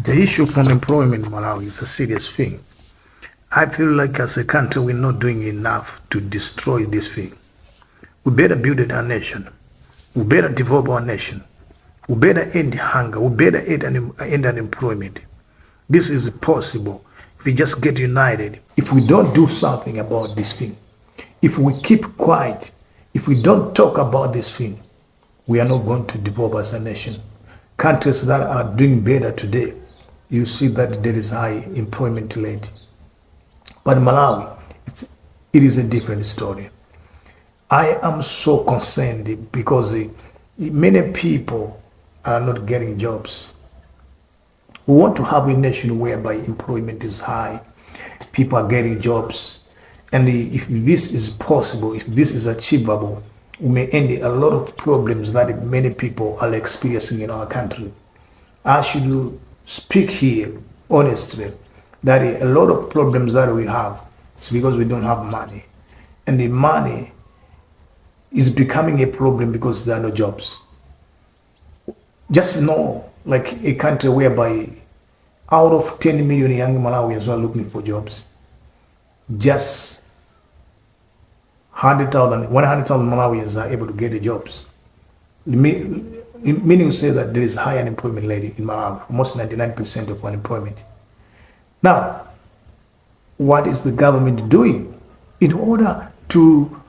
The issue of unemployment in Malawi is a serious thing. I feel like as a country we're not doing enough to destroy this thing. We better build our nation. We better develop our nation. We better end hunger. We better end unemployment. This is possible if we just get united. If we don't do something about this thing, if we keep quiet, if we don't talk about this thing, we are not going to develop as a nation. Countries that are doing better today, you see that there is high employment rate. But Malawi, it is a different story. I am so concerned because many people are not getting jobs. We want to have a nation whereby employment is high, people are getting jobs, and if this is possible, if this is achievable, we may end a lot of problems that many people are experiencing in our country. I should speak here honestly that a lot of problems that we have, it's because we don't have money, and the money is becoming a problem because there are no jobs. Just know, like a country whereby out of 10 million young Malawians are looking for jobs, just 100,000 Malawians are able to get the jobs. Meaning to say that there is high unemployment rate in Malawi, almost 99% of unemployment. Now, what is the government doing in order to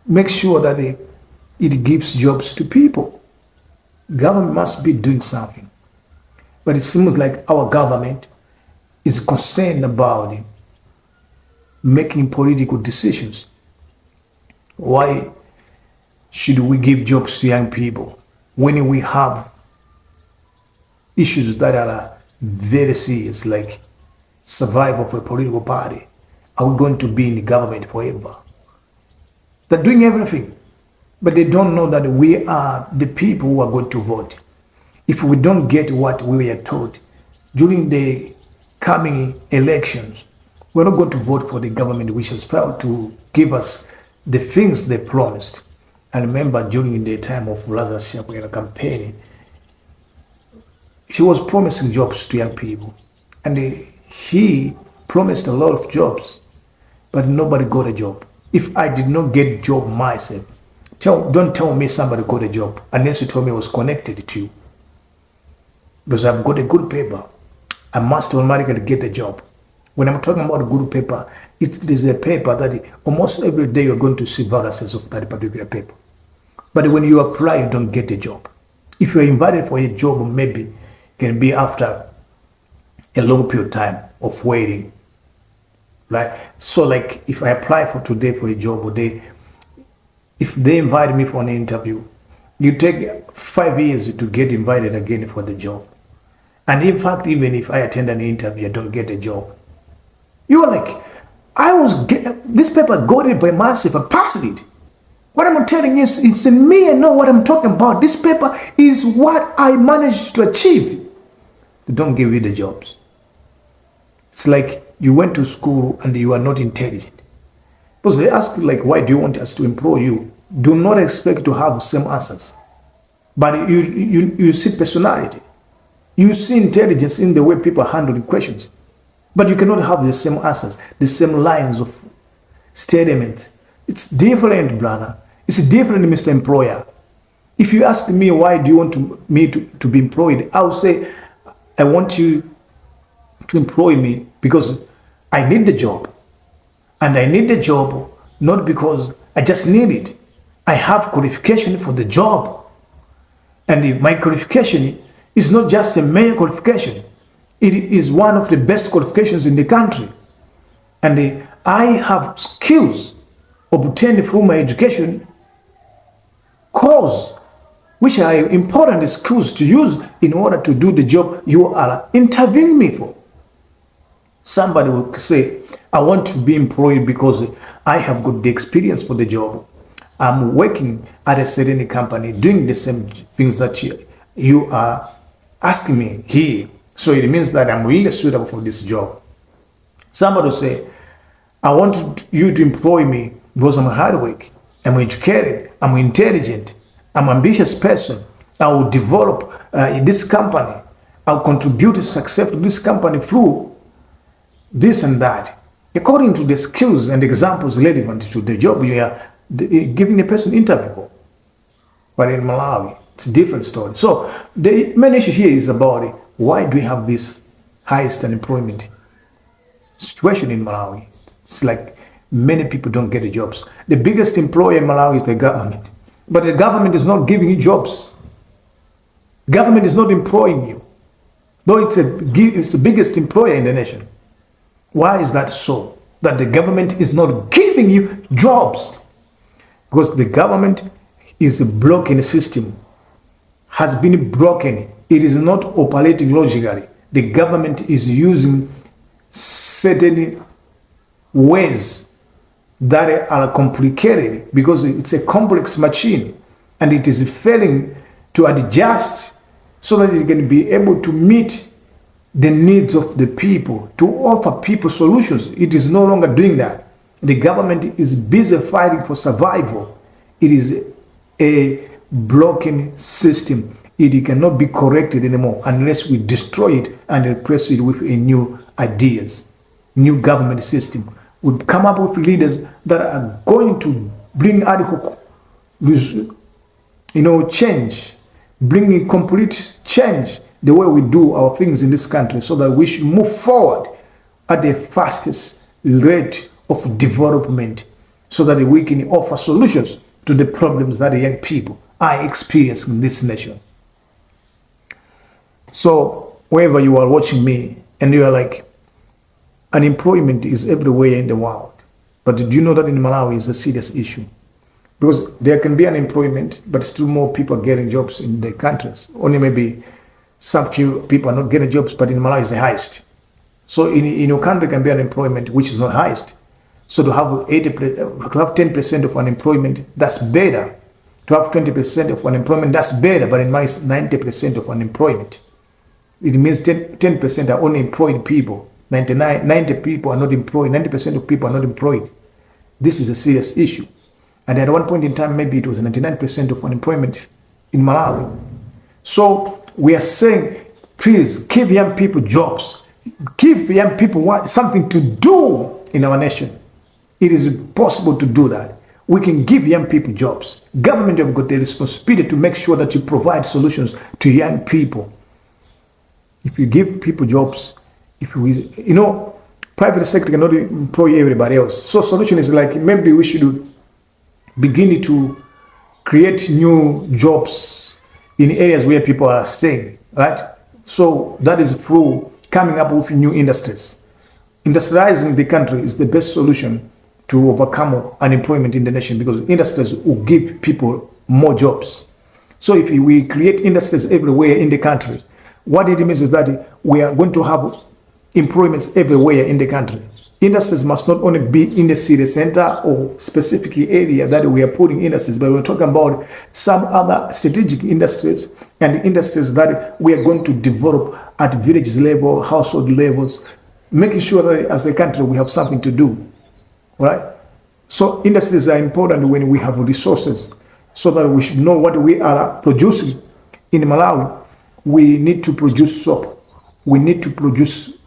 make sure that it gives jobs to people? Government must be doing something. But it seems like our government is concerned about making political decisions. Why should we give jobs to young people when we have issues that are very serious, like survival of a political party? Are we going to be in the government forever? They're doing everything, but they don't know that we are the people who are going to vote. If we don't get what we were told during the coming elections, we're not going to vote for the government which has failed to give us the things they promised. I remember during the time of Lazarus campaign, he was promising jobs to young people, and he promised a lot of jobs, but nobody got a job. If I did not get a job myself, don't tell me somebody got a job unless you told me I was connected to you. Because I've got a good paper, I must automatically get a job. When I'm talking about a good paper, it is a paper that almost every day you're going to see vacancies of that particular paper. But when you apply, you don't get a job. If you're invited for a job, maybe it can be after a long period of time of waiting. So like if I apply for today for a job, or if they invite me for an interview, you take 5 years to get invited again for the job. And in fact, even if I attend an interview, I don't get a job. You are like, this paper got it by myself, I passed it. What I'm telling you is, it's me, I know what I'm talking about. This paper is what I managed to achieve. They don't give you the jobs. It's like you went to school and you are not intelligent. Because they ask you, like, why do you want us to employ you? Do not expect to have the same answers. But you see personality. You see intelligence in the way people handle questions. But you cannot have the same answers, the same lines of statements. It's different, brother. It's different, Mr. Employer. If you ask me, why do you want me to be employed? I will say, I want you to employ me because I need the job. And I need the job not because I just need it. I have qualification for the job. And my qualification is not just a mere qualification. It is one of the best qualifications in the country. And I have skills obtained through my education course, which are important skills to use in order to do the job you are interviewing me for. Somebody will say, I want to be employed because I have got the experience for the job. I'm working at a certain company doing the same things that you are asking me here. So it means that I'm really suitable for this job. Somebody will say, I want you to employ me because I'm hard work, I'm educated, I'm intelligent, I'm an ambitious person. I will develop this company I'll contribute to success of this company through this and that, according to the skills and examples relevant to the job you are giving a person interview for. But in Malawi, it's a different story. So the main issue here is about why do we have this highest unemployment situation in Malawi? It's like many people don't get the jobs. The biggest employer in Malawi is the government. But the government is not giving you jobs. Government is not employing you. Though it's the biggest employer in the nation. Why is that so? That the government is not giving you jobs. Because the government is a broken system. Has been broken. It is not operating logically. The government is using certain ways that are complicated because it's a complex machine and it is failing to adjust so that it can be able to meet the needs of the people, to offer people solutions. It is no longer doing that. The government is busy fighting for survival. It is a broken system. It cannot be corrected anymore unless we destroy it and replace it with a new ideas, new government system. We come up with leaders that are going to bring ad hoc, change, bringing complete change the way we do our things in this country so that we should move forward at the fastest rate of development so that we can offer solutions to the problems that the young people are experiencing in this nation. So wherever you are watching me and you are like, unemployment is everywhere in the world. But do you know that in Malawi is a serious issue? Because there can be unemployment, but still more people are getting jobs in the countries. Only maybe some few people are not getting jobs, but in Malawi is the highest. So in your country can be unemployment, which is not highest. So to have 10% of unemployment, that's better. To have 20% of unemployment, that's better. But in Malawi, it's 90% of unemployment. It means 10% are only employed people. 90 people are not employed. 90% of people are not employed. This is a serious issue. And at one point in time, maybe it was 99% of unemployment in Malawi. So we are saying, please give young people jobs. Give young people something to do in our nation. It is possible to do that. We can give young people jobs. Government have got the responsibility to make sure that you provide solutions to young people. If you give people jobs, private sector cannot employ everybody else. So solution is like maybe we should begin to create new jobs in areas where people are staying, right? So that is through coming up with new industries. Industrializing the country is the best solution to overcome unemployment in the nation because industries will give people more jobs. So if we create industries everywhere in the country, what it means is that we are going to have employments everywhere in the country. Industries must not only be in the city center or specific area that we are putting industries, but we're talking about some other strategic industries and industries that we are going to develop at village level, household levels, making sure that as a country we have something to do, right? So industries are important when we have resources so that we should know what we are producing. In Malawi, we need to produce soap. We need to produce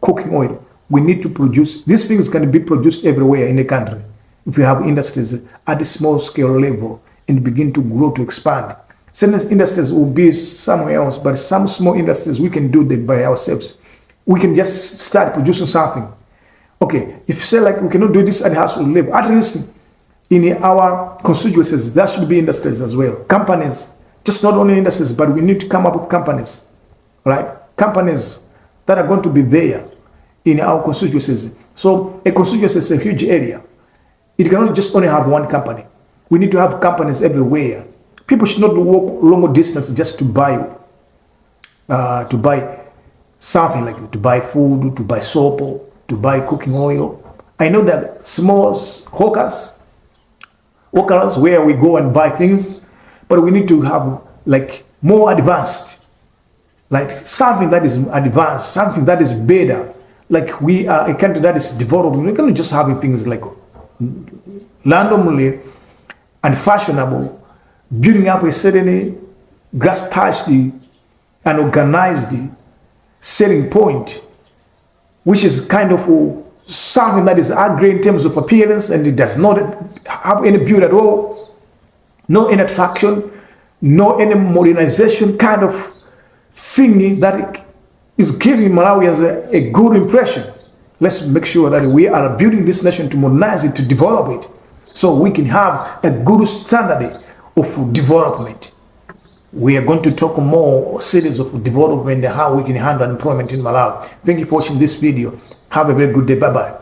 cooking oil. We need to produce, these things can be produced everywhere in the country. If we have industries at a small scale level and begin to grow, to expand. Some industries will be somewhere else, but some small industries, we can do them by ourselves. We can just start producing something. Okay, if you say like we cannot do this at household level, at least in our constituencies, there should be industries as well. Companies, just not only industries, but we need to come up with companies, right? Companies that are going to be there in our constituencies. So a constituency is a huge area. It cannot just only have one company. We need to have companies everywhere. People should not walk long distance just to buy something like to buy food, to buy soap, to buy cooking oil. I know that small hawkers where we go and buy things, but we need to have like more advanced, like something that is advanced, something that is better. Like we are a country that is developing. We're going to just having things like randomly and fashionable, building up a certain grass-touched and organized selling point, which is kind of something that is ugly in terms of appearance, and it does not have any beauty at all, no any attraction, no any modernization kind of thing that is giving Malawians a good impression. Let's make sure that we are building this nation to modernize it, to develop it, so we can have a good standard of development. We are going to talk more series of development and how we can handle unemployment in Malawi. Thank you for watching this video. Have a very good day. Bye-bye.